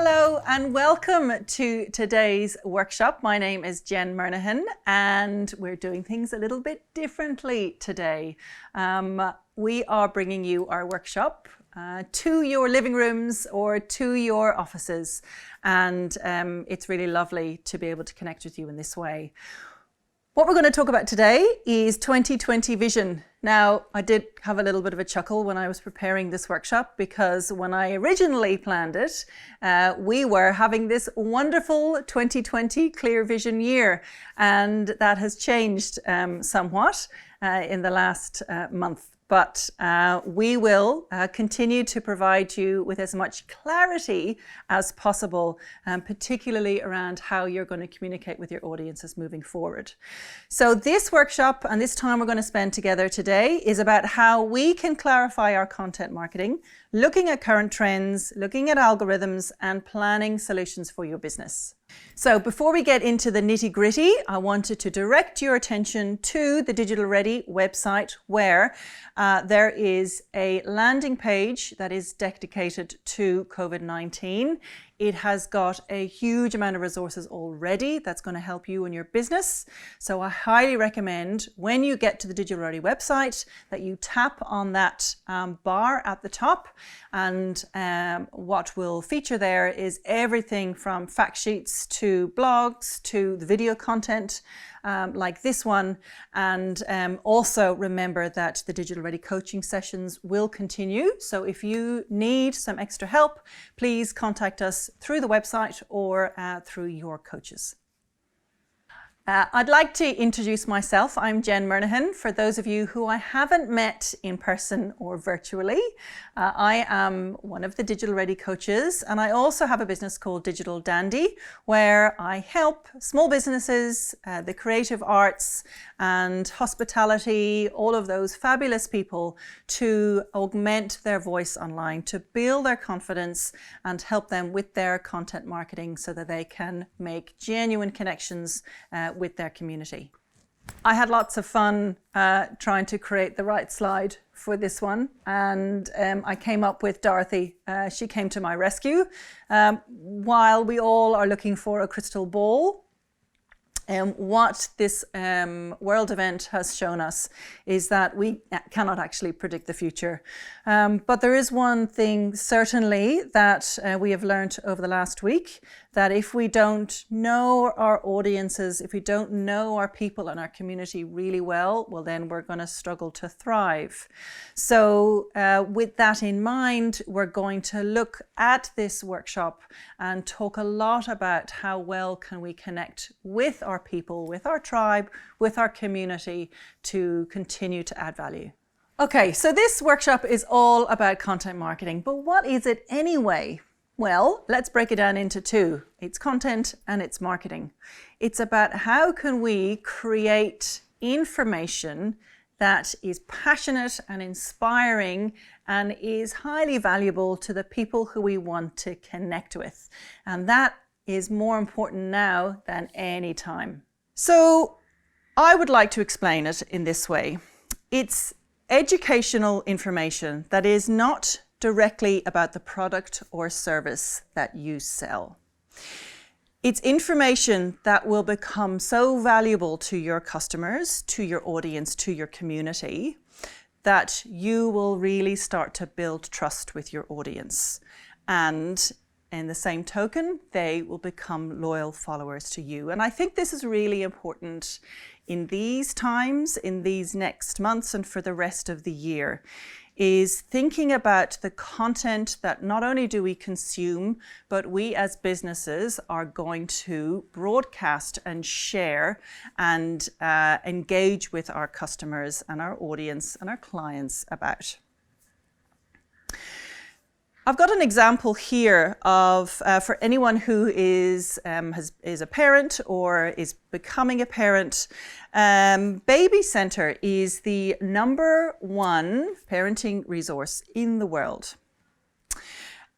Hello and welcome to today's workshop. My name is Jen Murnahan and we're doing things a little bit differently today. We are bringing you our workshop to your living rooms or to your offices, and it's really lovely to be able to connect with you in this way. What we're going to talk about today is 2020 vision. Now, I did have a little bit of a chuckle when I was preparing this workshop, because when I originally planned it, we were having this wonderful 2020 clear vision year, and that has changed somewhat in the last month. But we will continue to provide you with as much clarity as possible, particularly around how you're going to communicate with your audiences moving forward. So this workshop and this time we're going to spend together today is about how we can clarify our content marketing, looking at current trends, looking at algorithms, and planning solutions for your business. So before we get into the nitty-gritty, I wanted to direct your attention to the Digital Ready website, where there is a landing page that is dedicated to COVID-19. It has got a huge amount of resources already that's going to help you in your business. So I highly recommend when you get to the Digital Ready website that you tap on that bar at the top, and what will feature there is everything from fact sheets to blogs to the video content like this one. And also remember that the Digital Ready coaching sessions will continue. So if you need some extra help, please contact us through the website or through your coaches. I'd like to introduce myself. I'm Jen Murnahan. For those of you who I haven't met in person or virtually, I am one of the Digital Ready coaches, and I also have a business called Digital Dandy, where I help small businesses, the creative arts and hospitality, all of those fabulous people, to augment their voice online, to build their confidence and help them with their content marketing so that they can make genuine connections with their community. I had lots of fun trying to create the right slide for this one, and I came up with Dorothy. She came to my rescue while we all are looking for a crystal ball. What this world event has shown us is that we cannot actually predict the future. But there is one thing certainly that we have learned over the last week, that if we don't know our audiences, if we don't know our people and our community really well, well, then we're going to struggle to thrive. So with that in mind, we're going to look at this workshop and talk a lot about how well can we connect with our people, with our tribe, with our community, to continue to add value. Okay, so this workshop is all about content marketing, but what is it anyway? Well, let's break it down into two. It's content and it's marketing. It's about how can we create information that is passionate and inspiring and is highly valuable to the people who we want to connect with. And that is more important now than any time. So I would like to explain it in this way. It's educational information that is not directly about the product or service that you sell. It's information that will become so valuable to your customers, to your audience, to your community, that you will really start to build trust with your audience. And in the same token, they will become loyal followers to you. And I think this is really important in these times, in these next months, and for the rest of the year, is thinking about the content that not only do we consume, but we as businesses are going to broadcast and share and engage with our customers and our audience and our clients about. I've got an example here of, for anyone who is a parent or is becoming a parent, Baby Center is the #1 parenting resource in the world.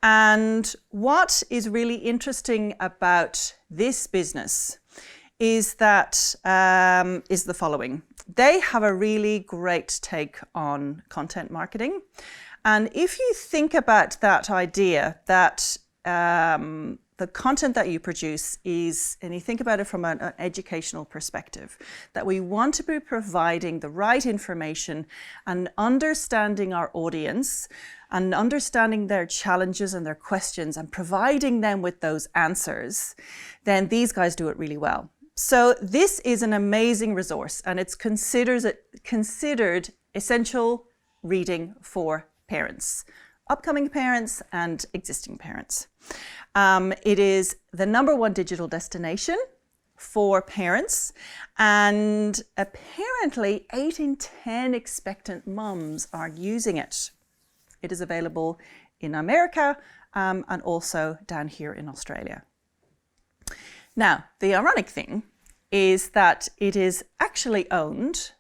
And what is really interesting about this business is that is the following. They have a really great take on content marketing. And if you think about that idea that the content that you produce is, and you think about it from an educational perspective, that we want to be providing the right information and understanding our audience and understanding their challenges and their questions and providing them with those answers, then these guys do it really well. So this is an amazing resource, and it's considered essential reading for parents, upcoming parents and existing parents. It is the #1 digital destination for parents, and apparently 8 in 10 expectant mums are using it. It is available in America and also down here in Australia. Now, the ironic thing is that it is actually owned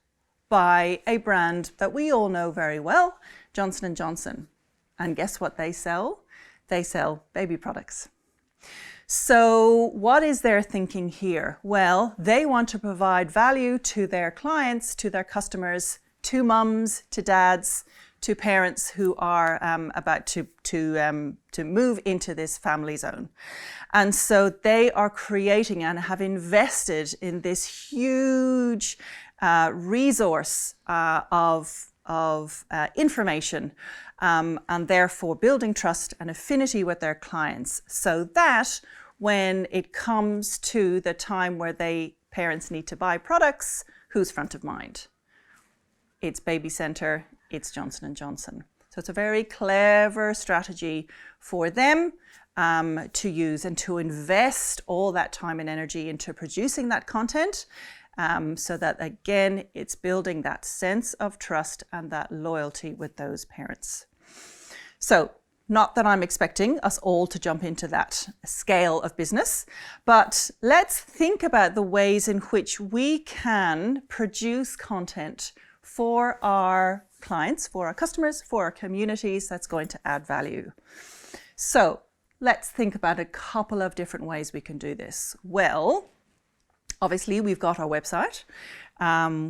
by a brand that we all know very well, Johnson & Johnson. And guess what they sell? They sell baby products. So what is their thinking here? Well, they want to provide value to their clients, to their customers, to mums, to dads, to parents who are about to move into this family zone. And so they are creating and have invested in this huge resource of information, and therefore building trust and affinity with their clients, so that when it comes to the time where parents need to buy products, who's front of mind? It's Baby Centre, it's Johnson & Johnson. So it's a very clever strategy for them to use and to invest all that time and energy into producing that content, so that, again, it's building that sense of trust and that loyalty with those parents. So, not that I'm expecting us all to jump into that scale of business, but let's think about the ways in which we can produce content for our clients, for our customers, for our communities that's going to add value. So, let's think about a couple of different ways we can do this. Well, obviously, we've got our website,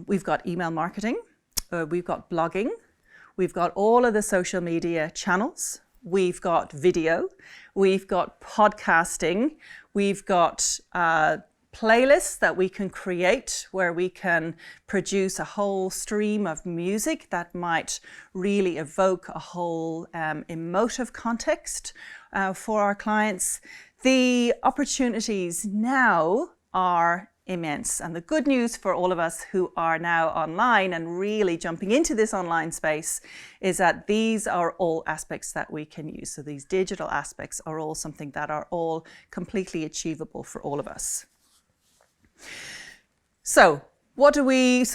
we've got email marketing, we've got blogging, we've got all of the social media channels, we've got video, we've got podcasting, we've got playlists that we can create where we can produce a whole stream of music that might really evoke a whole emotive context for our clients. The opportunities now are immense. And the good news for all of us who are now online and really jumping into this online space is that these are all aspects that we can use. So these digital aspects are all something that are all completely achievable for all of us. So where do we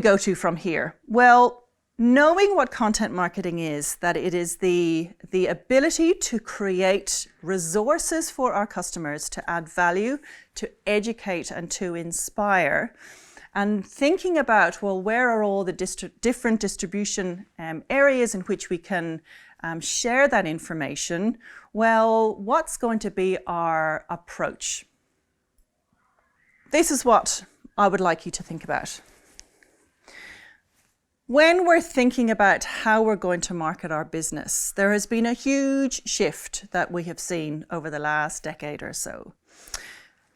go to from here? Well, knowing what content marketing is, that it is the ability to create resources for our customers to add value, to educate and to inspire, and thinking about, well, where are all the different distribution areas in which we can share that information? Well, what's going to be our approach? This is what I would like you to think about. When we're thinking about how we're going to market our business, there has been a huge shift that we have seen over the last decade or so.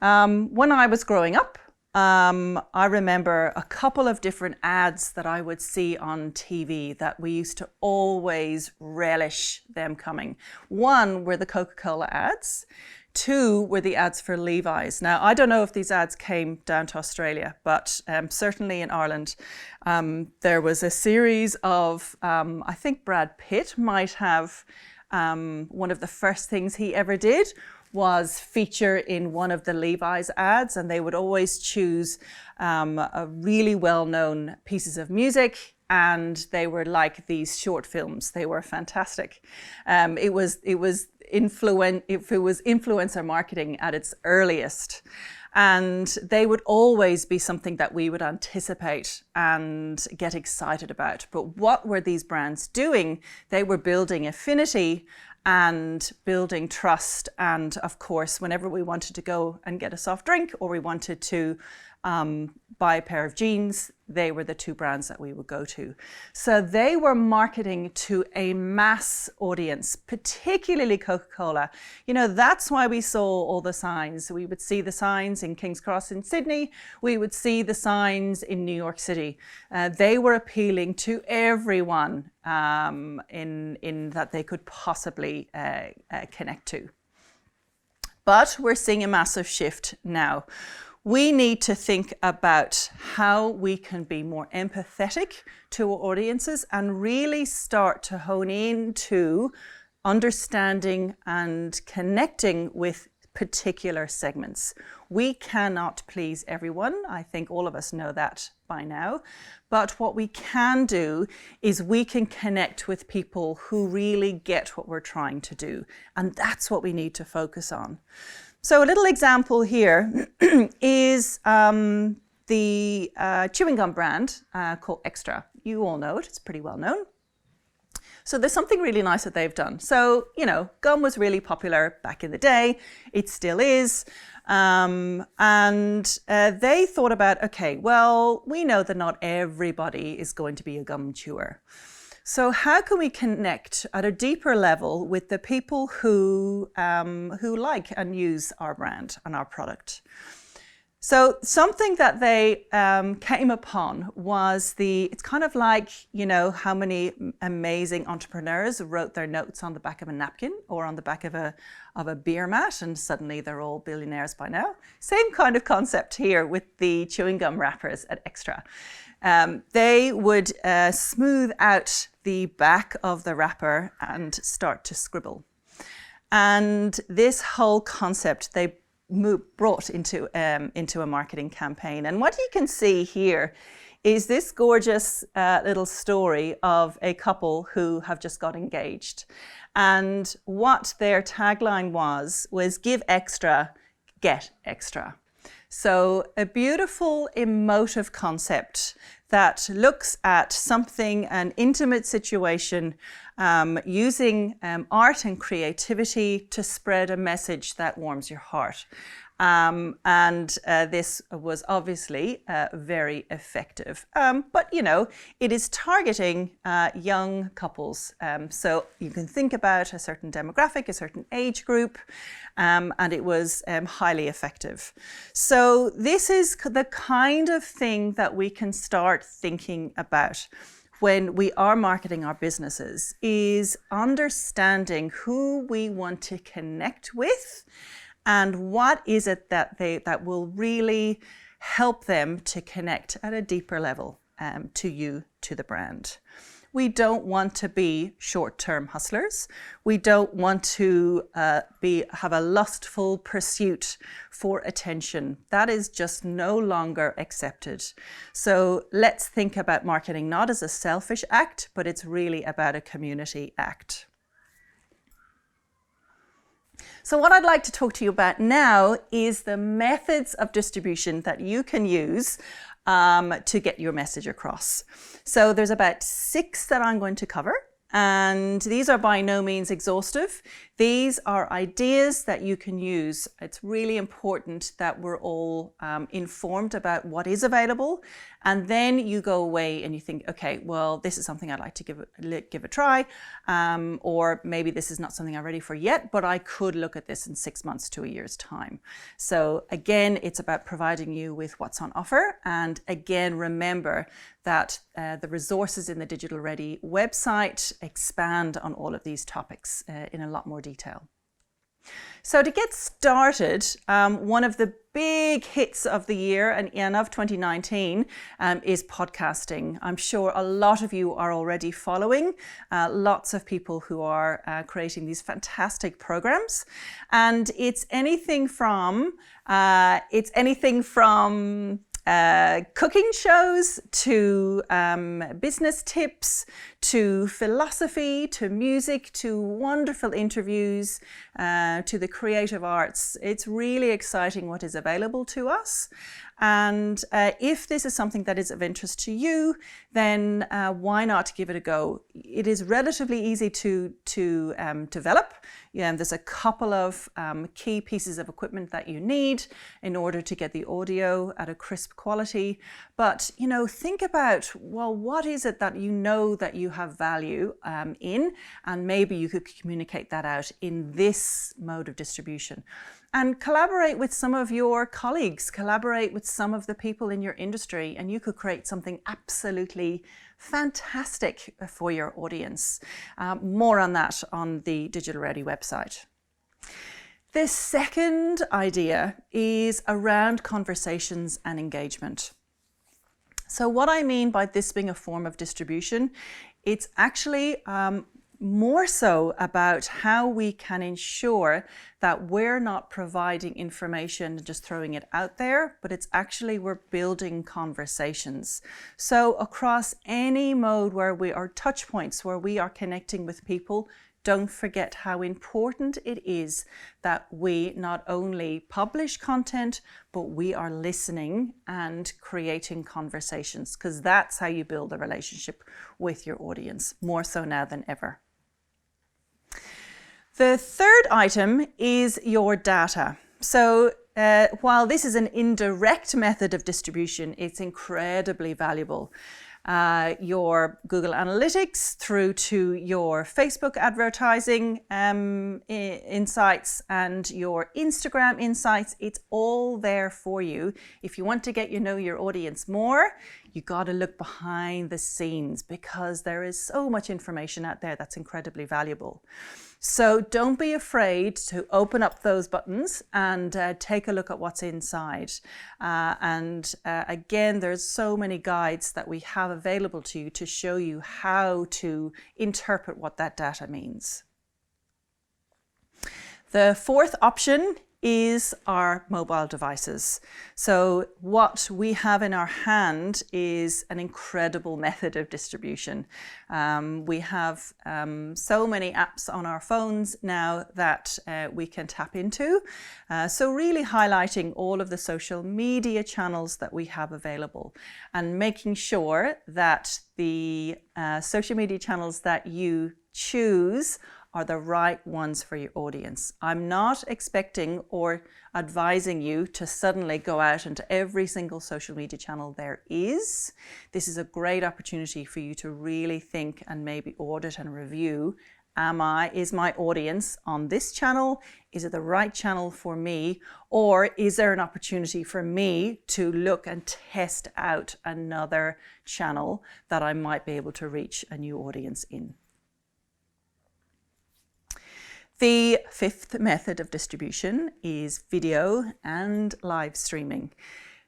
When I was growing up, I remember a couple of different ads that I would see on TV that we used to always relish them coming. One were the Coca-Cola ads. 2 were the ads for Levi's. Now, I don't know if these ads came down to Australia, but certainly in Ireland, there was a series of, I think Brad Pitt might have, one of the first things he ever did was feature in one of the Levi's ads, and they would always choose a really well-known pieces of music, and they were like these short films. They were fantastic. It was influencer marketing at its earliest, and they would always be something that we would anticipate and get excited about. But what were these brands doing? They were building affinity and building trust, and of course, whenever we wanted to go and get a soft drink or we wanted to buy a pair of jeans, they were the two brands that we would go to. So they were marketing to a mass audience, particularly Coca-Cola. You know, that's why we saw all the signs. We would see the signs in King's Cross in Sydney. We would see the signs in New York City. They were appealing to everyone in that they could possibly connect to. But we're seeing a massive shift now. We need to think about how we can be more empathetic to our audiences and really start to hone into understanding and connecting with particular segments. We cannot please everyone. I think all of us know that by now. But what we can do is we can connect with people who really get what we're trying to do. And that's what we need to focus on. So a little example here is the chewing gum brand called Extra. You all know it, it's pretty well known. So there's something really nice that they've done. So, you know, gum was really popular back in the day. It still is. And they thought about, okay, well, we know that not everybody is going to be a gum chewer. So how can we connect at a deeper level with the people who like and use our brand and our product? So something that they came upon was it's kind of like, you know, how many amazing entrepreneurs wrote their notes on the back of a napkin or on the back of a beer mat, and suddenly they're all billionaires by now. Same kind of concept here with the chewing gum wrappers at Extra. They would smooth out the back of the wrapper and start to scribble. And this whole concept they brought into a marketing campaign. And what you can see here is this gorgeous little story of a couple who have just got engaged. And what their tagline was give extra, get extra. So a beautiful emotive concept that looks at something, an intimate situation, using art and creativity to spread a message that warms your heart. This was obviously very effective. But, you know, it is targeting young couples. So you can think about a certain demographic, a certain age group, and it was highly effective. So this is the kind of thing that we can start thinking about when we are marketing our businesses, is understanding who we want to connect with and what is it that will really help them to connect at a deeper level to you, to the brand. We don't want to be short-term hustlers. We don't want to have a lustful pursuit for attention. That is just no longer accepted. So let's think about marketing not as a selfish act, but it's really about a community act. So what I'd like to talk to you about now is the methods of distribution that you can use to get your message across. So there's about 6 that I'm going to cover, and these are by no means exhaustive. These are ideas that you can use. It's really important that we're all informed about what is available, and then you go away and you think, okay, well, this is something I'd like to give a try, or maybe this is not something I'm ready for yet, but I could look at this in 6 months to a year's time. So again, it's about providing you with what's on offer, and again, remember that the resources in the Digital Ready website expand on all of these topics in a lot more detail. So to get started, one of the big hits of the year and of 2019 is podcasting. I'm sure a lot of you are already following lots of people who are creating these fantastic programs, and it's anything from cooking shows to business tips, to philosophy, to music, to wonderful interviews, to the creative arts. It's really exciting what is available to us. And if this is something that is of interest to you, then why not give it a go? It is relatively easy to develop. There's a couple of key pieces of equipment that you need in order to get the audio at a crisp quality. But, think about, well, what is it that you know that you have value in? And maybe you could communicate that out in this mode of distribution. And collaborate with some of your colleagues, collaborate with some of the people in your industry, and you could create something absolutely fantastic for your audience. More on that on the Digital Ready website. The second idea is around conversations and engagement. So what I mean by this being a form of distribution, it's actually more so about how we can ensure that we're not providing information and just throwing it out there, but it's actually we're building conversations. So across any mode where we are touch points, where we are connecting with people, don't forget how important it is that we not only publish content, but we are listening and creating conversations, because that's how you build a relationship with your audience, more so now than ever. The third item is your data. So while this is an indirect method of distribution, it's incredibly valuable. Your Google Analytics through to your Facebook advertising insights and your Instagram insights, it's all there for you. If you want to get your audience more, you got to look behind the scenes, because there is so much information out there that's incredibly valuable. So don't be afraid to open up those buttons and take a look at what's inside. Again, there's so many guides that we have available to you to show you how to interpret what that data means. The fourth option is our mobile devices. So what we have in our hand is an incredible method of distribution. We have so many apps on our phones now that we can tap into. So really highlighting all of the social media channels that we have available and making sure that the social media channels that you choose are the right ones for your audience. I'm not expecting or advising you to suddenly go out into every single social media channel there is. This is a great opportunity for you to really think and maybe audit and review. Is my audience on this channel? Is it the right channel for me? Or is there an opportunity for me to look and test out another channel that I might be able to reach a new audience in? The fifth method of distribution is video and live streaming.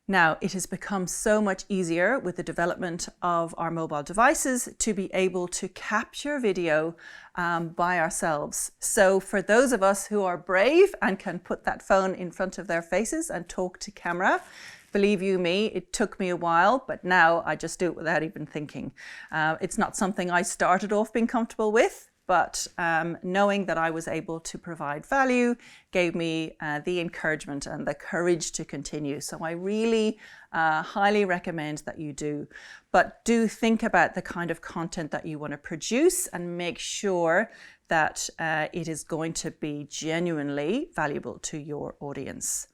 Now, it has become so much easier with the development of our mobile devices to be able to capture video by ourselves. So for those of us who are brave and can put that phone in front of their faces and talk to camera, believe you me, it took me a while, but now I just do it without even thinking. It's not something I started off being comfortable with, but knowing that I was able to provide value gave me the encouragement and the courage to continue. So I really highly recommend that you do. But do think about the kind of content that you want to produce and make sure that it is going to be genuinely valuable to your audience.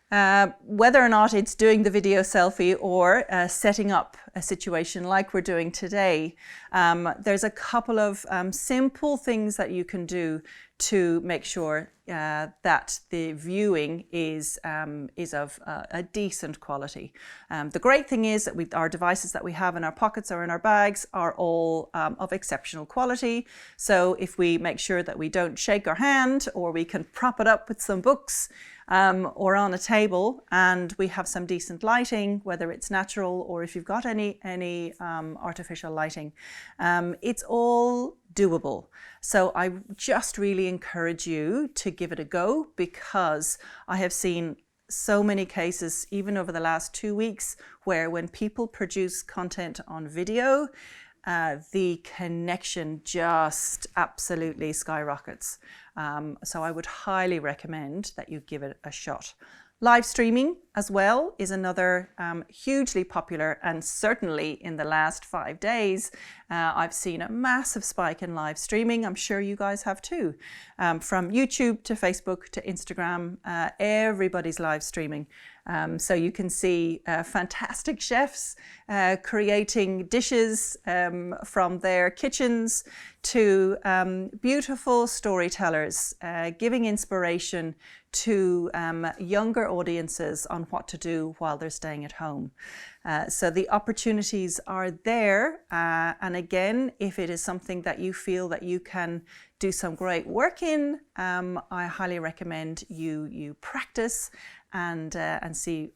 Whether or not it's doing the video selfie or setting up a situation like we're doing today, there's a couple of simple things that you can do to make sure that the viewing is of a decent quality. The great thing is that our devices that we have in our pockets or in our bags are all of exceptional quality. So if we make sure that we don't shake our hand, or we can prop it up with some books, or on a table, and we have some decent lighting, whether it's natural or if you've got any artificial lighting, it's all doable. So I just really encourage you to give it a go, because I have seen so many cases, even over the last 2 weeks, where when people produce content on video, the connection just absolutely skyrockets. So I would highly recommend that you give it a shot. Live streaming as well is another hugely popular, and certainly in the last 5 days, I've seen a massive spike in live streaming. I'm sure you guys have too. From YouTube to Facebook to Instagram, everybody's live streaming. So you can see fantastic chefs creating dishes from their kitchens to beautiful storytellers giving inspiration to younger audiences on what to do while they're staying at home. So the opportunities are there. And again, if it is something that you feel that you can do some great work in, I highly recommend you practice and see.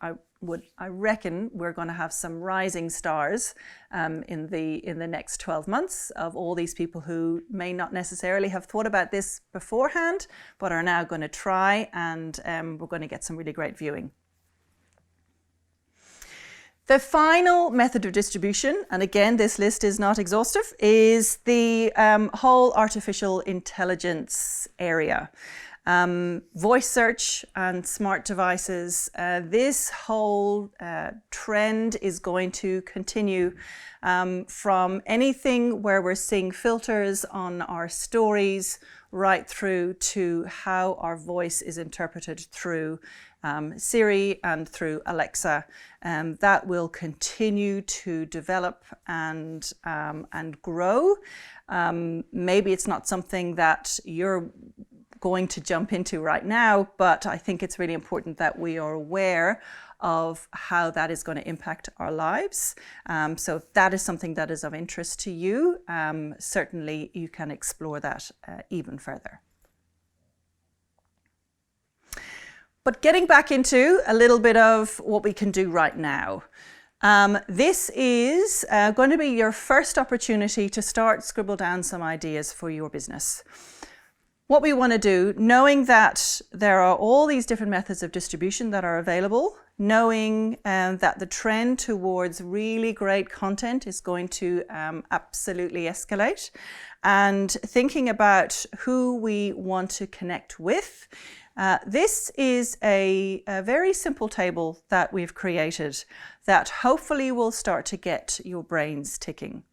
I reckon we're going to have some rising stars in the next 12 months of all these people who may not necessarily have thought about this beforehand, but are now going to try, and we're going to get some really great viewing. The final method of distribution, and again, this list is not exhaustive, is the whole artificial intelligence area. Voice search and smart devices. This whole trend is going to continue from anything where we're seeing filters on our stories right through to how our voice is interpreted through Siri and through Alexa. That will continue to develop and grow. Maybe it's not something that you're going to jump into right now, but I think it's really important that we are aware of how that is going to impact our lives. So if that is something that is of interest to you, certainly you can explore that even further. But getting back into a little bit of what we can do right now. This is going to be your first opportunity to start scribble down some ideas for your business. What we want to do, knowing that there are all these different methods of distribution that are available, knowing that the trend towards really great content is going to absolutely escalate, and thinking about who we want to connect with. This is a very simple table that we've created that hopefully will start to get your brains ticking.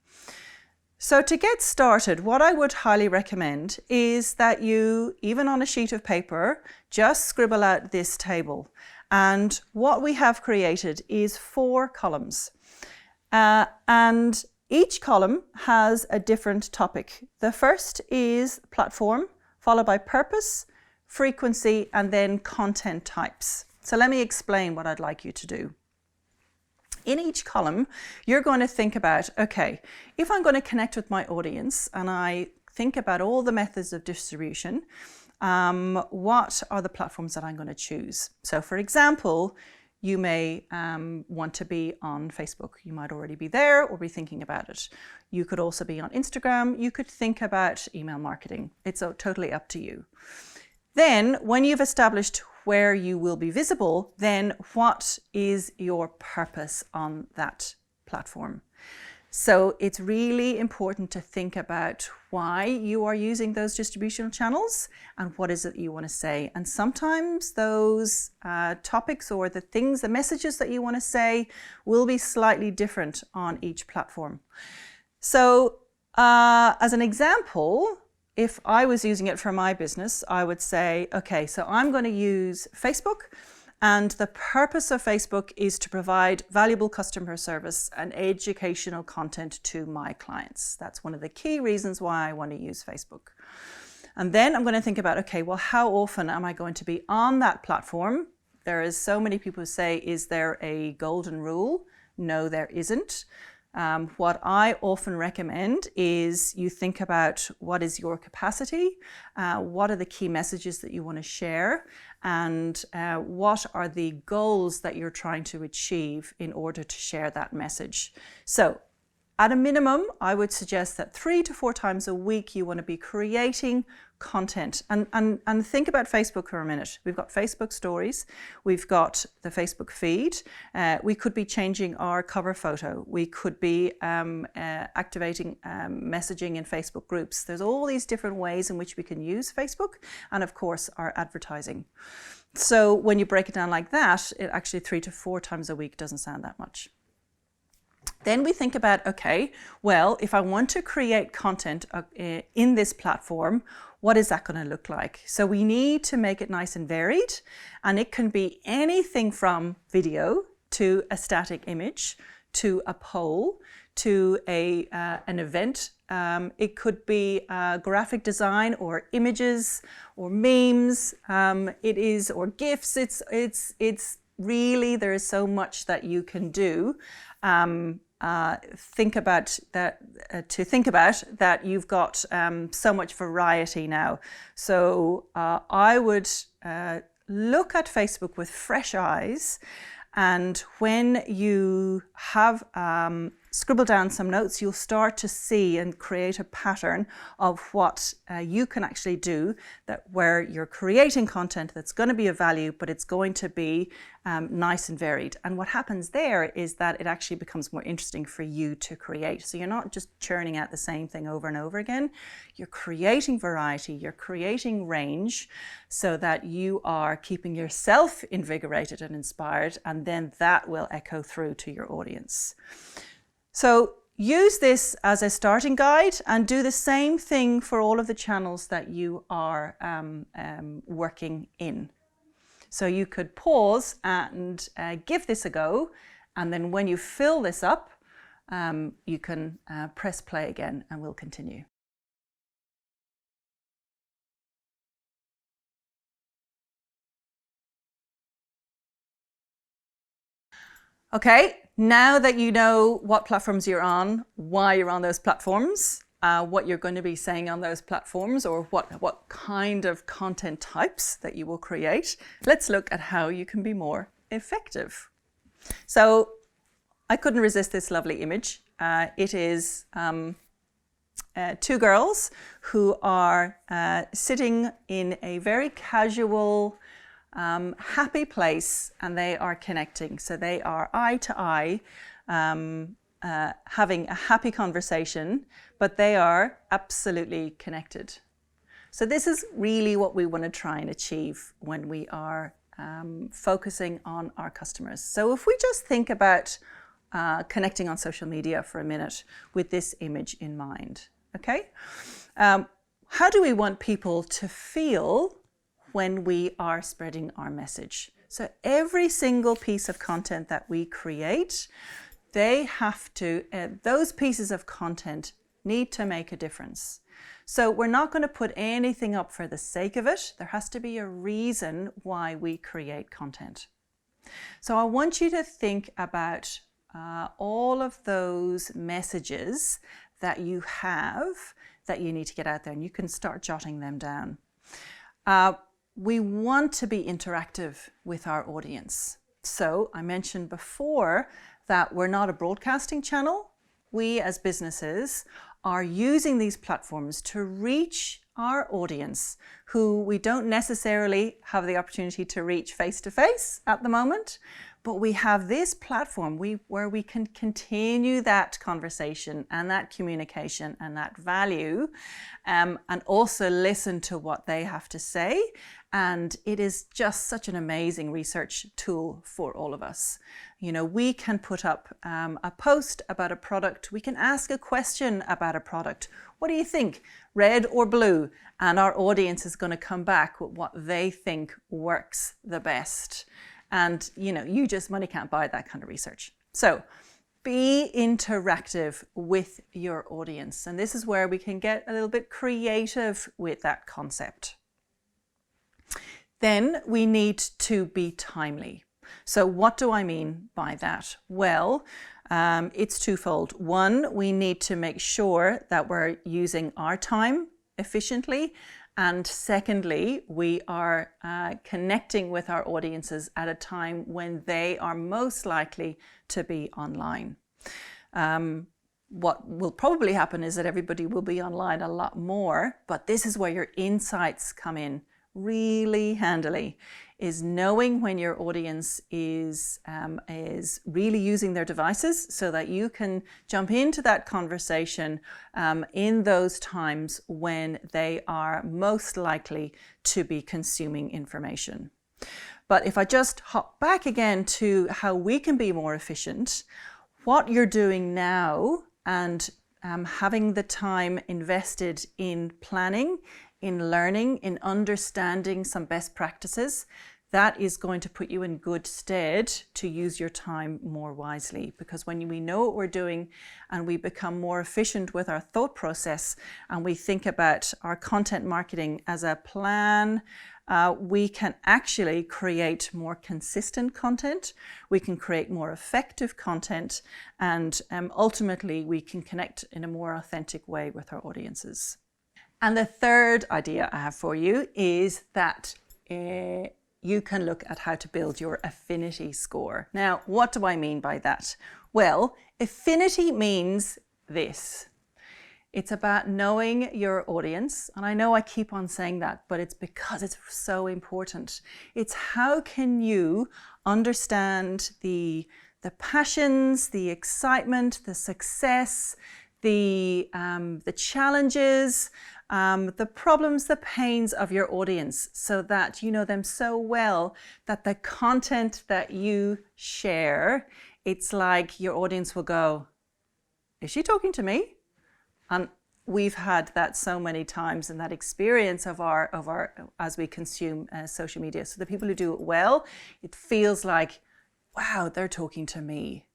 So to get started, what I would highly recommend is that you, even on a sheet of paper, just scribble out this table. And what we have created is 4 columns. And each column has a different topic. The first is platform, followed by purpose, frequency, and then content types. So let me explain what I'd like you to do. In each column, you're going to think about, okay, if I'm going to connect with my audience and I think about all the methods of distribution, what are the platforms that I'm going to choose? So for example, you may want to be on Facebook. You might already be there or be thinking about it. You could also be on Instagram. You could think about email marketing. It's totally up to you. Then when you've established where you will be visible, then what is your purpose on that platform? So it's really important to think about why you are using those distribution channels and what is it you want to say. And sometimes those topics or the things, the messages that you want to say will be slightly different on each platform. So as an example, if I was using it for my business, I would say, okay, so I'm going to use Facebook, and the purpose of Facebook is to provide valuable customer service and educational content to my clients. That's one of the key reasons why I want to use Facebook. And then I'm going to think about, okay, well, how often am I going to be on that platform? There is so many people who say, is there a golden rule? No, there isn't. What I often recommend is you think about what is your capacity, what are the key messages that you want to share, and what are the goals that you're trying to achieve in order to share that message. So at a minimum, I would suggest that 3 to 4 times a week you want to be creating content. And think about Facebook for a minute. We've got Facebook stories, we've got the Facebook feed, we could be changing our cover photo, we could be activating messaging in Facebook groups. There's all these different ways in which we can use Facebook, and of course our advertising. So when you break it down like that, it actually 3 to 4 times a week doesn't sound that much. Then we think about, okay, well, if I want to create content in this platform, what is that going to look like? So we need to make it nice and varied, and it can be anything from video to a static image to a poll to an event. It could be graphic design or images or memes. Or GIFs. It's really, there is so much that you can do. Think about that you've got so much variety now. So I would look at Facebook with fresh eyes, and when you have scribble down some notes, you'll start to see and create a pattern of what you can actually do, that where you're creating content that's going to be of value, but it's going to be nice and varied. And what happens there is that it actually becomes more interesting for you to create. So you're not just churning out the same thing over and over again. You're creating variety, you're creating range, so that you are keeping yourself invigorated and inspired, and then that will echo through to your audience. So use this as a starting guide and do the same thing for all of the channels that you are working in. So you could pause and give this a go, and then when you fill this up, you can press play again and we'll continue. Okay, now that you know what platforms you're on, why you're on those platforms, what you're going to be saying on those platforms, or what kind of content types that you will create, let's look at how you can be more effective. So I couldn't resist this lovely image. It is 2 girls who are sitting in a very casual, happy place, and they are connecting. So they are eye to eye, having a happy conversation, but they are absolutely connected. So this is really what we want to try and achieve when we are focusing on our customers. So if we just think about connecting on social media for a minute with this image in mind, okay? How do we want people to feel when we are spreading our message? So every single piece of content that we create, those pieces of content need to make a difference. So we're not going to put anything up for the sake of it. There has to be a reason why we create content. So I want you to think about all of those messages that you have that you need to get out there, and you can start jotting them down. We want to be interactive with our audience. So I mentioned before that we're not a broadcasting channel. We as businesses are using these platforms to reach our audience, who we don't necessarily have the opportunity to reach face to face at the moment, but we have this platform where we can continue that conversation and that communication and that value, and also listen to what they have to say. And it is just such an amazing research tool for all of us. You know, we can put up a post about a product. We can ask a question about a product. What do you think? Red or blue? And our audience is going to come back with what they think works the best. And, you know, money can't buy that kind of research. So be interactive with your audience. And this is where we can get a little bit creative with that concept. Then we need to be timely. So what do I mean by that? Well, it's twofold. One, we need to make sure that we're using our time efficiently. And secondly, we are connecting with our audiences at a time when they are most likely to be online. What will probably happen is that everybody will be online a lot more, but this is where your insights come in really handily, is knowing when your audience is really using their devices, so that you can jump into that conversation in those times when they are most likely to be consuming information. But if I just hop back again to how we can be more efficient, what you're doing now and having the time invested in planning, in learning, in understanding some best practices, that is going to put you in good stead to use your time more wisely. Because when we know what we're doing and we become more efficient with our thought process and we think about our content marketing as a plan, we can actually create more consistent content, we can create more effective content, and ultimately we can connect in a more authentic way with our audiences. And the third idea I have for you is that you can look at how to build your affinity score. Now, what do I mean by that? Well, affinity means this. It's about knowing your audience. And I know I keep on saying that, but it's because it's so important. It's how can you understand the passions, the excitement, the success, the challenges, the problems, the pains of your audience, so that you know them so well that the content that you share, it's like your audience will go, is she talking to me? And we've had that so many times in that experience of our as we consume social media. So the people who do it well, it feels like, wow, they're talking to me.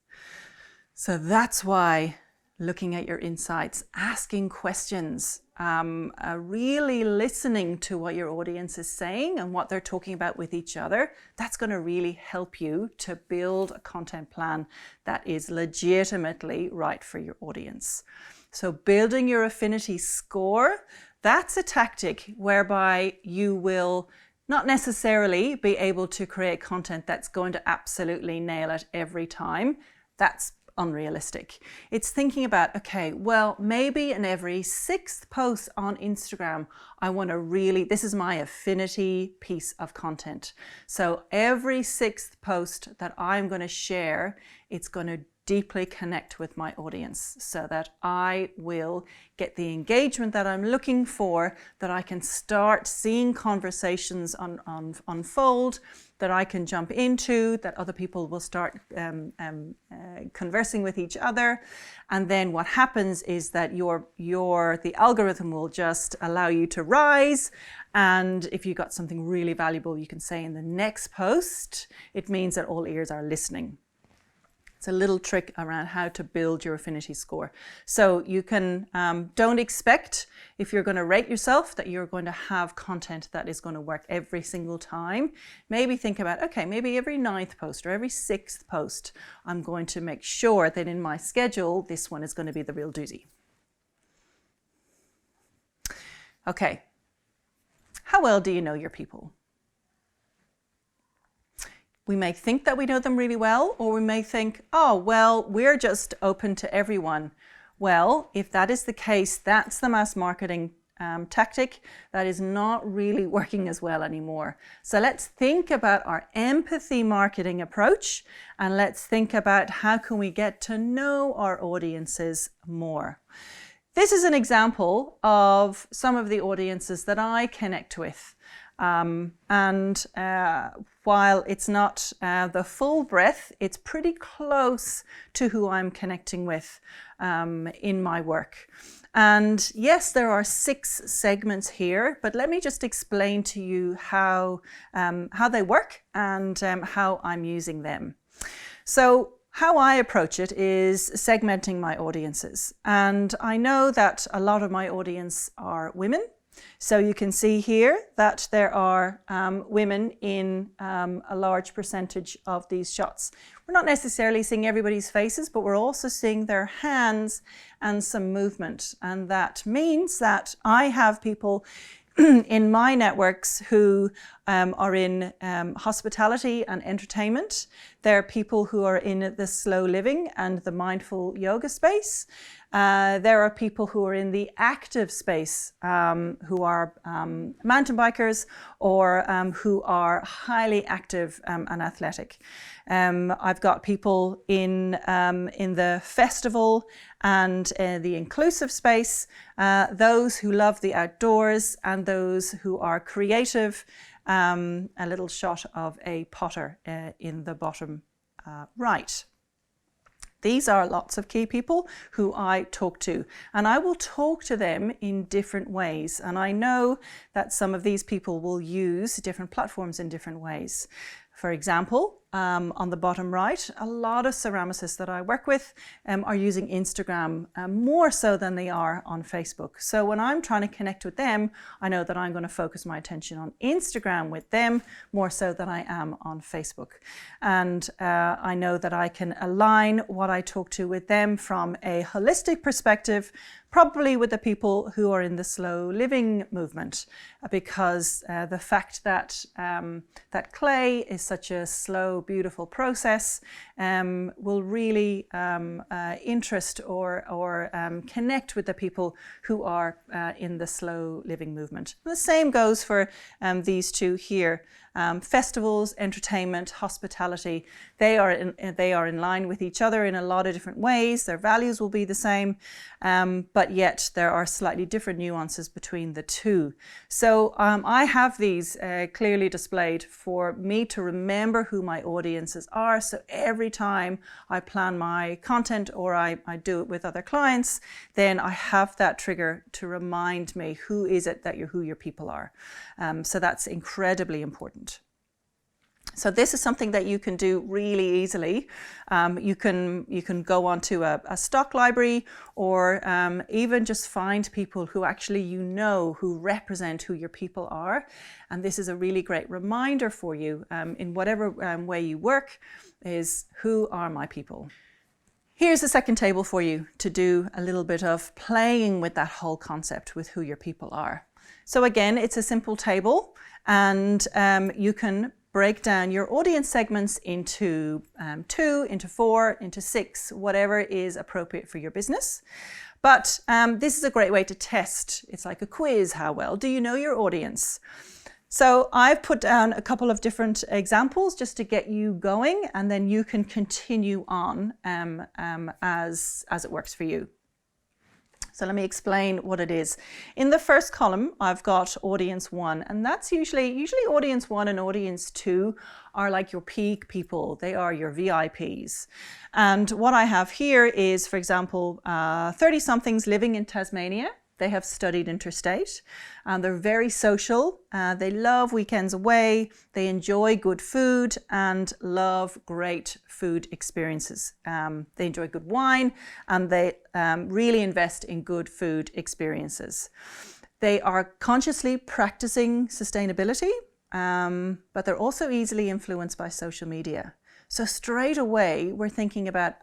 So that's why looking at your insights, asking questions, really listening to what your audience is saying and what they're talking about with each other, that's going to really help you to build a content plan that is legitimately right for your audience. So building your affinity score, that's a tactic whereby you will not necessarily be able to create content that's going to absolutely nail it every time. That's unrealistic. It's thinking about, okay, well, maybe in every 6th post on Instagram, I want to really, this is my affinity piece of content. So every 6th post that I'm going to share, it's going to deeply connect with my audience so that I will get the engagement that I'm looking for, that I can start seeing conversations unfold, that I can jump into, that other people will start conversing with each other. And then what happens is that the algorithm will just allow you to rise. And if you got something really valuable, you can say in the next post, it means that all ears are listening. It's a little trick around how to build your affinity score. So you can, don't expect, if you're going to rate yourself, that you're going to have content that is going to work every single time. Maybe think about, okay, maybe every 9th post or every 6th post, I'm going to make sure that in my schedule, this one is going to be the real doozy. Okay. How well do you know your people? We may think that we know them really well, or we may think, oh, well, we're just open to everyone. Well, if that is the case, that's the mass marketing tactic that is not really working as well anymore. So let's think about our empathy marketing approach, and let's think about how can we get to know our audiences more. This is an example of some of the audiences that I connect with. While it's not the full breadth, it's pretty close to who I'm connecting with in my work. And yes, there are 6 segments here, but let me just explain to you how they work and how I'm using them. So how I approach it is segmenting my audiences. And I know that a lot of my audience are women. So you can see here that there are women in a large percentage of these shots. We're not necessarily seeing everybody's faces, but we're also seeing their hands and some movement. And that means that I have people in my networks who are in hospitality and entertainment. There are people who are in the slow living and the mindful yoga space. There are people who are in the active space, who are mountain bikers or who are highly active and athletic. I've got people in the festival and the inclusive space, those who love the outdoors and those who are creative a little shot of a potter in the bottom right. These are lots of key people who I talk to, and I will talk to them in different ways. And I know that some of these people will use different platforms in different ways. For example, on the bottom right, a lot of ceramicists that I work with are using Instagram more so than they are on Facebook. So when I'm trying to connect with them, I know that I'm going to focus my attention on Instagram with them more so than I am on Facebook. And I know that I can align what I talk to with them from a holistic perspective, probably with the people who are in the slow living movement, because the fact that that clay is such a slow, beautiful process will really interest or connect with the people who are in the slow living movement. And the same goes for these two here. Festivals, entertainment, hospitality, they are in line with each other in a lot of different ways. Their values will be the same, but yet there are slightly different nuances between the two. So I have these clearly displayed for me to remember who my audiences are. So every time I plan my content or I do it with other clients, then I have that trigger to remind me who is it that who your people are. So that's incredibly important. So this is something that you can do really easily. You can go onto a stock library, or even just find people who actually who represent who your people are. And this is a really great reminder for you in whatever way you work, is who are my people. Here's a second table for you to do a little bit of playing with that whole concept with who your people are. So again, it's a simple table, and you can break down your audience segments into 2, into 4, into 6, whatever is appropriate for your business. But this is a great way to test. It's like a quiz. How well do you know your audience? So I've put down a couple of different examples just to get you going, and then you can continue on as it works for you. So let me explain what it is. In the first column, I've got audience 1, and that's usually audience 1 and audience 2 are like your peak people. They are your VIPs. And what I have here is, for example, 30-somethings living in Tasmania. They have studied interstate, and they're very social. They love weekends away. They enjoy good food and love great food experiences. They enjoy good wine, and they really invest in good food experiences. They are consciously practicing sustainability, but they're also easily influenced by social media. So straight away, we're thinking about,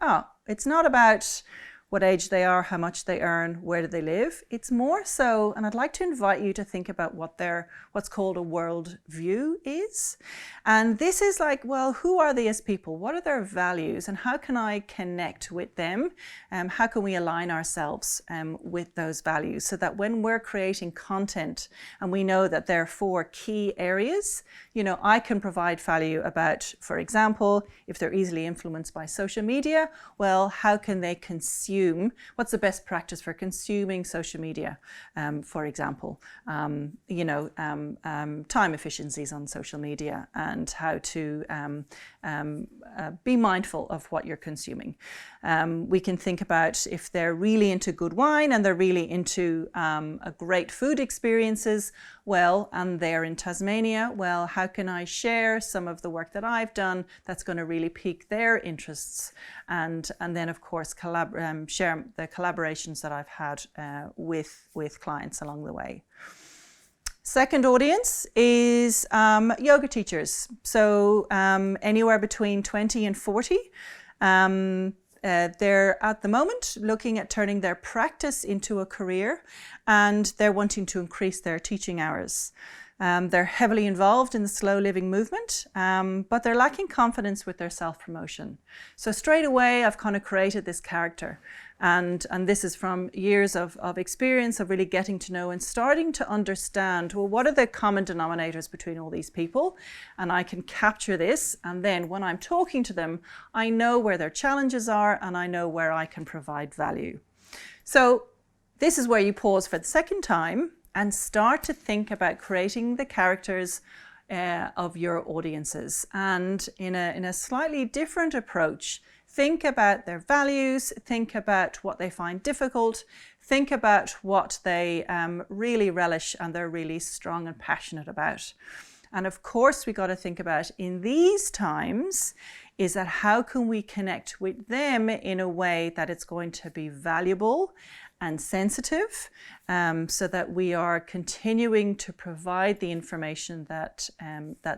it's not about what age they are, how much they earn, where do they live. It's more so, and I'd like to invite you to think about what's called a world view is. And this is like, well, who are they as people? What are their values? And how can I connect with them? How can we align ourselves with those values, so that when we're creating content and we know that there are 4 key areas, I can provide value about, for example, if they're easily influenced by social media, well, how can they consume? What's the best practice for consuming social media, for example? Time efficiencies on social media, and how to be mindful of what you're consuming. We can think about if they're really into good wine and they're really into a great food experiences, well, and they're in Tasmania, well, how can I share some of the work that I've done that's going to really pique their interests? And then, of course, share the collaborations that I've had with clients along the way. Second audience is yoga teachers. So anywhere between 20 and 40. They're at the moment looking at turning their practice into a career, and they're wanting to increase their teaching hours. They're heavily involved in the slow living movement, but they're lacking confidence with their self-promotion. So straight away, I've kind of created this character. And this is from years of experience of really getting to know and starting to understand, well, what are the common denominators between all these people? And I can capture this. And then when I'm talking to them, I know where their challenges are, and I know where I can provide value. So this is where you pause for the second time and start to think about creating the characters of your audiences, and in a slightly different approach, think about their values, think about what they find difficult, think about what they really relish and they're really strong and passionate about. And of course, we got to think about in these times is that how can we connect with them in a way that it's going to be valuable and sensitive, so that we are continuing to provide the information that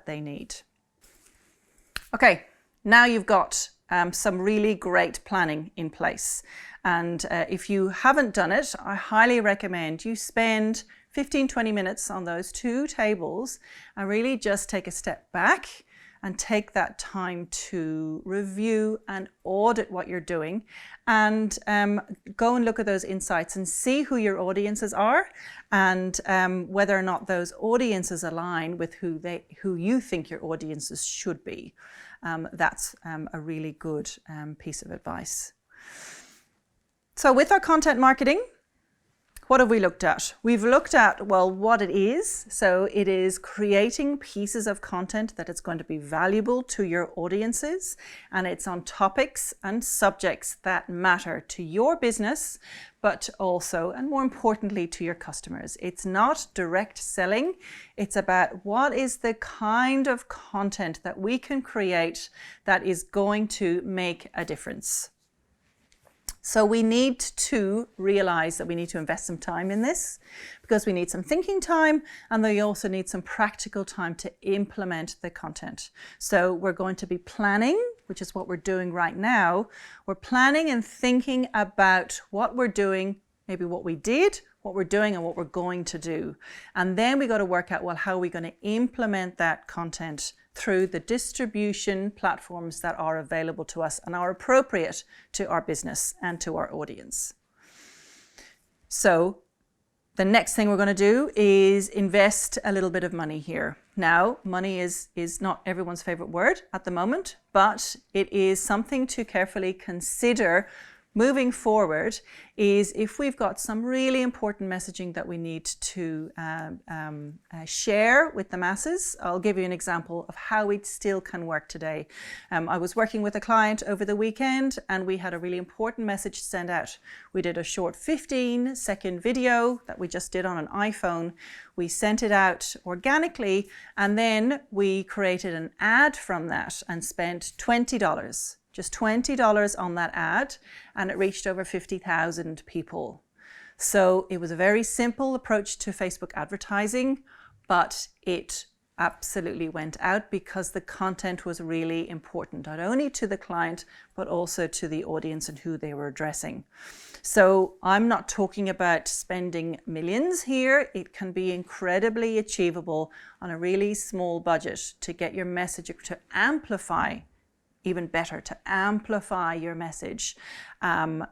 they need. Okay, now you've got some really great planning in place. And if you haven't done it, I highly recommend you spend 15-20 minutes on those 2 tables and really just take a step back and take that time to review and audit what you're doing, and go and look at those insights and see who your audiences are, and whether or not those audiences align with who you think your audiences should be. That's a really good piece of advice. So with our content marketing, what have we looked at? We've looked at, well, what it is. So it is creating pieces of content that is going to be valuable to your audiences, and it's on topics and subjects that matter to your business, but also, and more importantly, to your customers. It's not direct selling. It's about what is the kind of content that we can create that is going to make a difference. So we need to realize that we need to invest some time in this, because we need some thinking time, and we also need some practical time to implement the content. So we're going to be planning, which is what we're doing right now. We're planning and thinking about what we're doing, maybe what we did, what we're doing, and what we're going to do. And then we got to work out, well, how are we going to implement that content through the distribution platforms that are available to us and are appropriate to our business and to our audience. So the next thing we're going to do is invest a little bit of money here. Now, money is not everyone's favorite word at the moment, but it is something to carefully consider moving forward. Is if we've got some really important messaging that we need to share with the masses. I'll give you an example of how it still can work today. I was working with a client over the weekend, and we had a really important message to send out. We did a short 15-second video that we just did on an iPhone. We sent it out organically, and then we created an ad from that and spent $20. Just $20 on that ad, and it reached over 50,000 people. So it was a very simple approach to Facebook advertising, but it absolutely went out because the content was really important, not only to the client, but also to the audience and who they were addressing. So I'm not talking about spending millions here. It can be incredibly achievable on a really small budget to get your message to amplify, even better, to amplify your message, and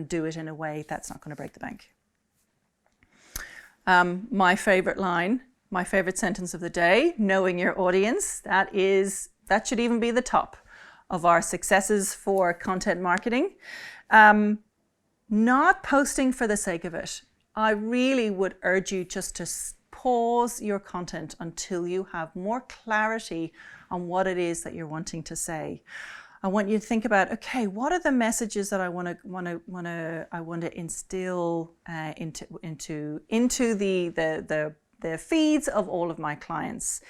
do it in a way that's not going to break the bank. My favorite line, my favorite sentence of the day: knowing your audience. That should even be the top of our successes for content marketing. Not posting for the sake of it. I really would urge you just to pause your content until you have more clarity on what it is that you're wanting to say. I want you to think about, okay, what are the messages that I want to instill into the feeds of all of my clients.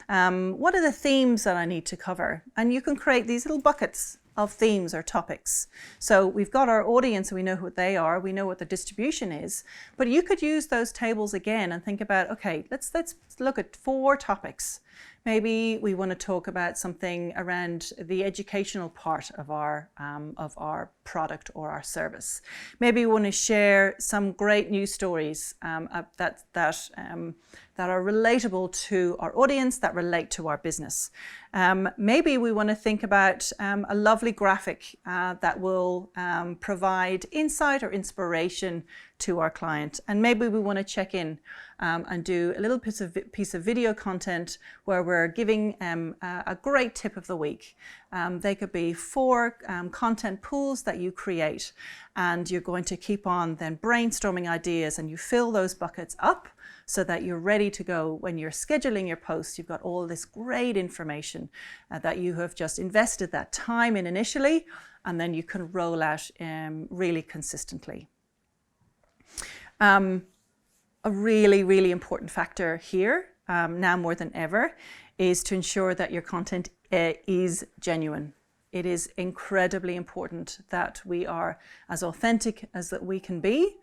What are the themes that I need to cover? And you can create these little buckets of themes or topics. So we've got our audience and we know who they are, we know what the distribution is, but you could use those tables again and think about, okay, let's look at 4 topics. Maybe we want to talk about something around the educational part of our product or our service. Maybe we want to share some great news stories that are relatable to our audience, that relate to our business. Maybe we want to think about a lovely graphic that will provide insight or inspiration to our client. And maybe we want to check in and do a little piece of video content where we're giving a great tip of the week. They could be 4 content pools that you create, and you're going to keep on then brainstorming ideas, and you fill those buckets up so that you're ready to go when you're scheduling your posts. You've got all this great information that you have just invested that time in initially, and then you can roll out really consistently. A really, really important factor here, now more than ever, is to ensure that your content is genuine. It is incredibly important that we are as authentic as that we can be,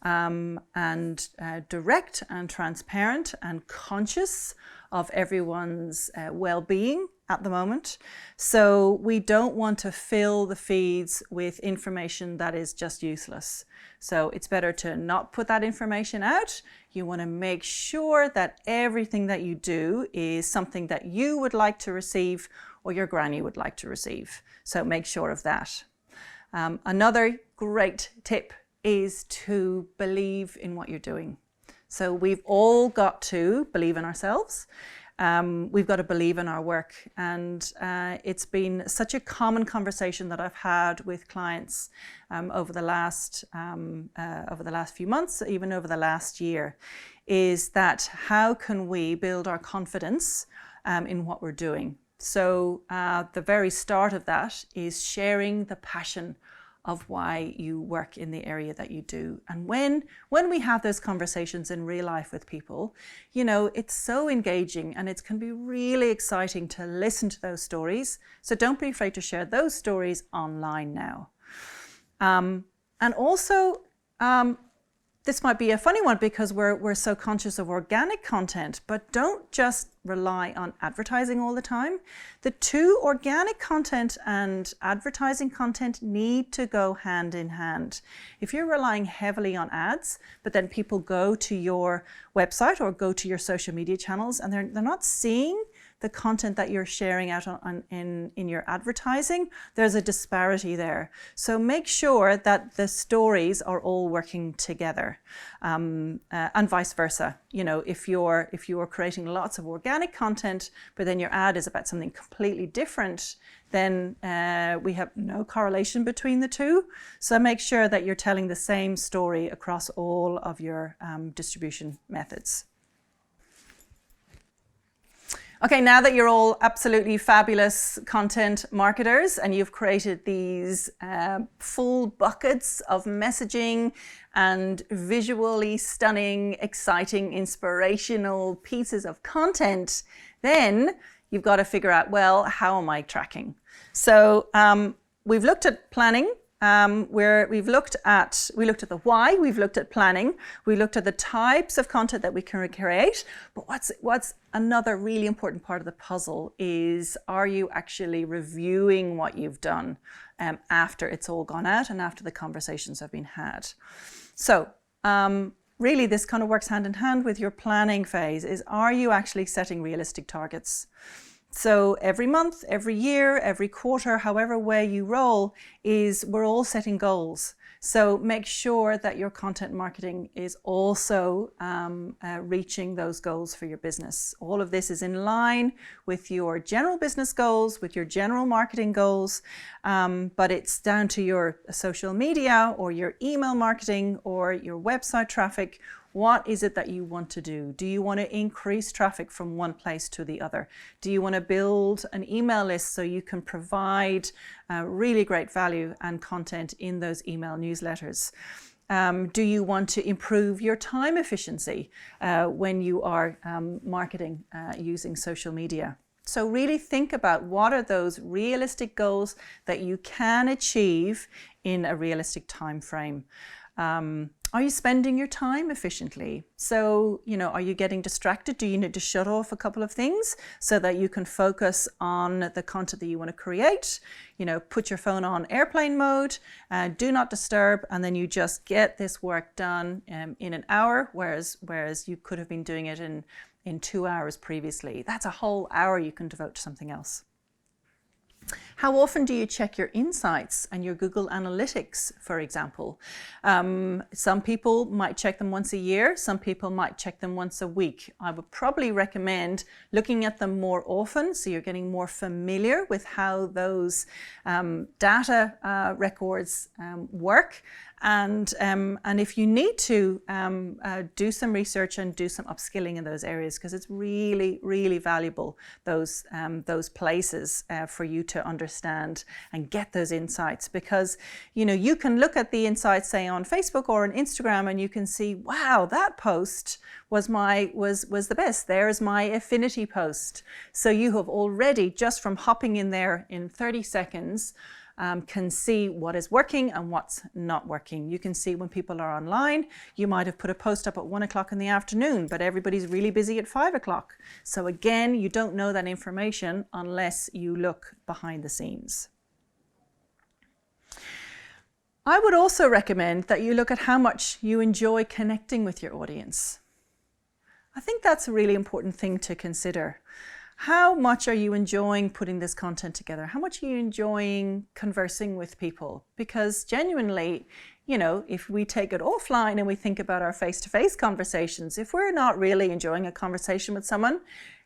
and direct and transparent and conscious of everyone's well-being at the moment. So we don't want to fill the feeds with information that is just useless. So it's better to not put that information out. You want to make sure that everything that you do is something that you would like to receive or your granny would like to receive. So make sure of that. Another great tip is to believe in what you're doing. So we've all got to believe in ourselves. We've got to believe in our work, and it's been such a common conversation that I've had with clients over the last few months, even over the last year, is that how can we build our confidence in what we're doing? So the very start of that is sharing the passion of why you work in the area that you do. And when we have those conversations in real life with people, you know, it's so engaging, and it can be really exciting to listen to those stories. So don't be afraid to share those stories online now. And also, this might be a funny one because we're so conscious of organic content, but don't just rely on advertising all the time. The two, organic content and advertising content, need to go hand in hand. If you're relying heavily on ads, but then people go to your website or go to your social media channels and they're not seeing the content that you're sharing out in your advertising, there's a disparity there. So make sure that the stories are all working together, and vice versa. You know, if you're creating lots of organic content, but then your ad is about something completely different, then we have no correlation between the two. So make sure that you're telling the same story across all of your distribution methods. Okay, now that you're all absolutely fabulous content marketers and you've created these full buckets of messaging and visually stunning, exciting, inspirational pieces of content, then you've got to figure out, well, how am I tracking? So we've looked at planning. We looked at the why, we've looked at planning, we looked at the types of content that we can create, but what's another really important part of the puzzle is, are you actually reviewing what you've done after it's all gone out and after the conversations have been had? So really this kind of works hand in hand with your planning phase, is, are you actually setting realistic targets? So every month, every year, every quarter, however way you roll, we're all setting goals. So make sure that your content marketing is also reaching those goals for your business. All of this is in line with your general business goals, with your general marketing goals, but it's down to your social media or your email marketing or your website traffic. What is it that you want to do? Do you want to increase traffic from one place to the other? Do you want to build an email list so you can provide really great value and content in those email newsletters? Do you want to improve your time efficiency when you are marketing using social media? So really think about, what are those realistic goals that you can achieve in a realistic time frame? Are you spending your time efficiently? So, you know, are you getting distracted? Do you need to shut off a couple of things so that you can focus on the content that you want to create? You know, put your phone on airplane mode, do not disturb, and then you just get this work done in an hour, whereas you could have been doing it in 2 hours previously. That's a whole hour you can devote to something else. How often do you check your insights and your Google Analytics, for example? Some people might check them once a year. Some people might check them once a week. I would probably recommend looking at them more often so you're getting more familiar with how those data records work. And if you need to do some research and do some upskilling in those areas, because it's really, really valuable, those places for you to understand and get those insights. Because you can look at the insights, say on Facebook or on Instagram, and you can see, wow, that post was the best. There's my affinity post. So you have already, just from hopping in there in 30 seconds, can see what is working and what's not working. You can see when people are online. You might have put a post up at 1 o'clock in the afternoon, but everybody's really busy at 5 o'clock. So again, you don't know that information unless you look behind the scenes. I would also recommend that you look at how much you enjoy connecting with your audience. I think that's a really important thing to consider. How much are you enjoying putting this content together? How much are you enjoying conversing with people? Because genuinely, if we take it offline and we think about our face-to-face conversations, if we're not really enjoying a conversation with someone,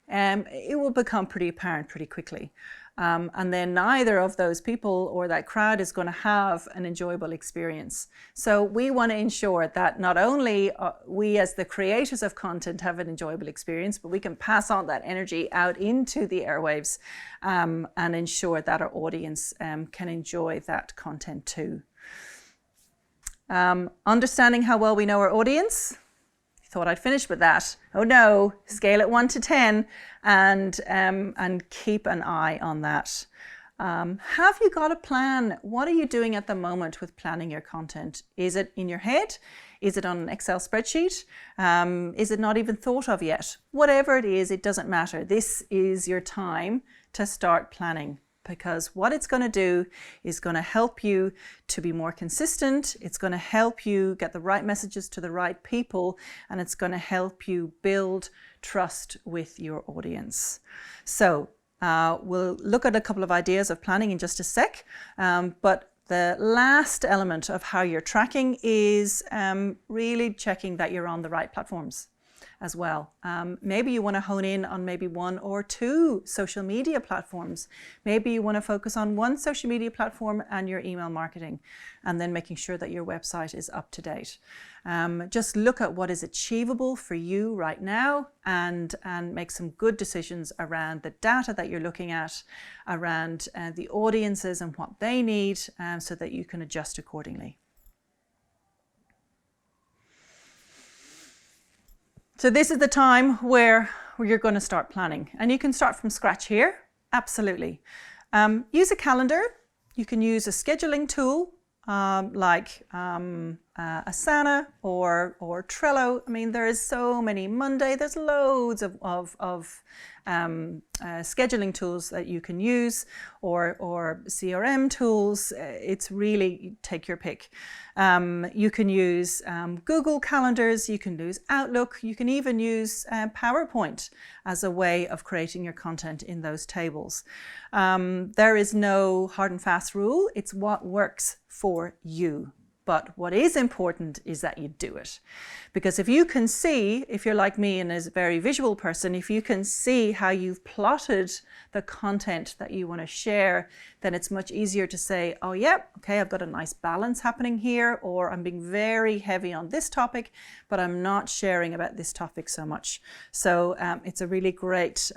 it will become pretty apparent pretty quickly. And then neither of those people or that crowd is going to have an enjoyable experience. So we want to ensure that not only we as the creators of content have an enjoyable experience, but we can pass on that energy out into the airwaves and ensure that our audience can enjoy that content too. Understanding how well we know our audience. Thought I'd finish with that. Oh no, scale it 1 to 10 and keep an eye on that. Have you got a plan? What are you doing at the moment with planning your content? Is it in your head? Is it on an Excel spreadsheet? Is it not even thought of yet? Whatever it is, it doesn't matter. This is your time to start planning. Because what it's going to do is going to help you to be more consistent. It's going to help you get the right messages to the right people, and it's going to help you build trust with your audience. So we'll look at a couple of ideas of planning in just a sec, but the last element of how you're tracking is really checking that you're on the right platforms as well. Maybe you want to hone in on maybe 1 or 2 social media platforms. Maybe you want to focus on 1 social media platform and your email marketing, and then making sure that your website is up to date. Just look at what is achievable for you right now and make some good decisions around the data that you're looking at, around the audiences and what they need, so that you can adjust accordingly. So this is the time where you're going to start planning, and you can start from scratch here. Absolutely. Use a calendar. You can use a scheduling tool like Asana or Trello. I mean, there is so many. Monday, there's loads of scheduling tools that you can use, or CRM tools. It's really, take your pick. You can use Google Calendars, you can use Outlook, you can even use PowerPoint as a way of creating your content in those tables. There is no hard and fast rule. It's what works for you. But what is important is that you do it. Because if you can see, if you're like me and is a very visual person, if you can see how you've plotted the content that you want to share, then it's much easier to say, oh yeah, okay, I've got a nice balance happening here, or I'm being very heavy on this topic, but I'm not sharing about this topic so much. So it's a really great,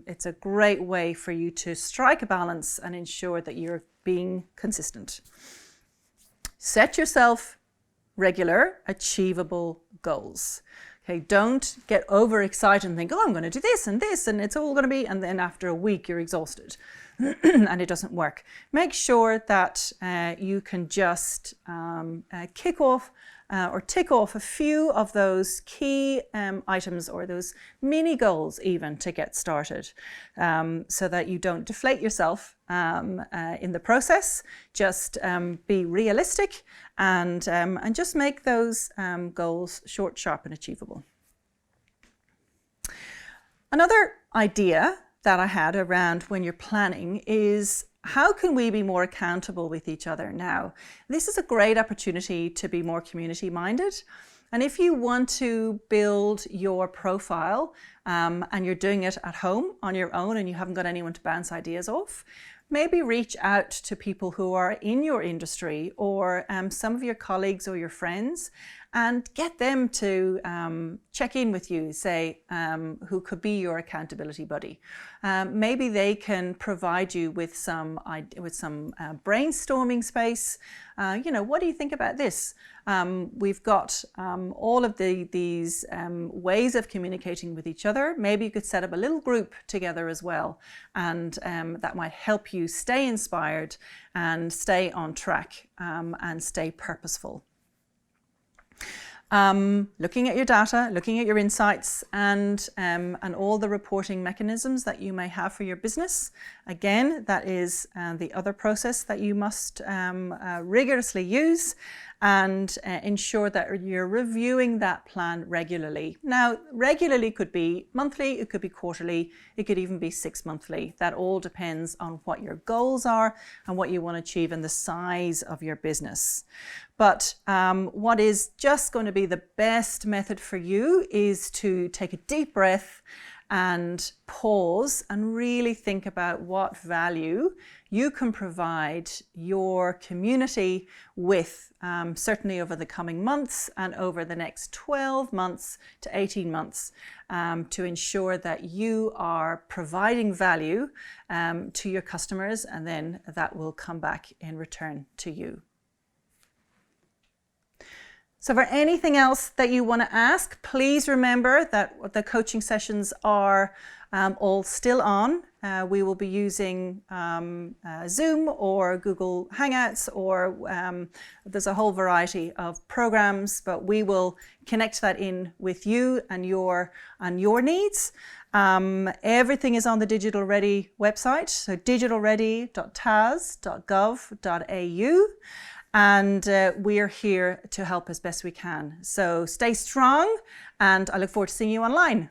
it's a great way for you to strike a balance and ensure that you're being consistent. Set yourself regular, achievable goals. Okay, don't get overexcited and think, oh, I'm going to do this, and it's all going to be, and then after a week you're exhausted and it doesn't work. Make sure that you can just kick off or tick off a few of those key items, or those mini goals even, to get started, so that you don't deflate yourself in the process. Just be realistic and just make those goals short, sharp and achievable. Another idea that I had around when you're planning is how can we be more accountable with each other now? This is a great opportunity to be more community minded. And if you want to build your profile and you're doing it at home on your own and you haven't got anyone to bounce ideas off, maybe reach out to people who are in your industry or some of your colleagues or your friends and get them to check in with you, say, who could be your accountability buddy. Maybe they can provide you with some brainstorming space. What do you think about this? We've got all of these ways of communicating with each other. Maybe you could set up a little group together as well, and that might help you stay inspired and stay on track and stay purposeful. Looking at your data, looking at your insights and all the reporting mechanisms that you may have for your business. Again, that is the other process that you must rigorously use and ensure that you're reviewing that plan regularly. Now, regularly could be monthly, it could be quarterly, it could even be 6 monthly. That all depends on what your goals are and what you want to achieve and the size of your business. But what is just going to be the best method for you is to take a deep breath and pause and really think about what value you can provide your community with, certainly over the coming months and over the next 12 months to 18 months, to ensure that you are providing value to your customers, and then that will come back in return to you. So for anything else that you want to ask, please remember that the coaching sessions are all still on. We will be using Zoom or Google Hangouts, or there's a whole variety of programs, but we will connect that in with you and your needs. Everything is on the Digital Ready website, so digitalready.tas.gov.au. And we are here to help as best we can. So stay strong, and I look forward to seeing you online.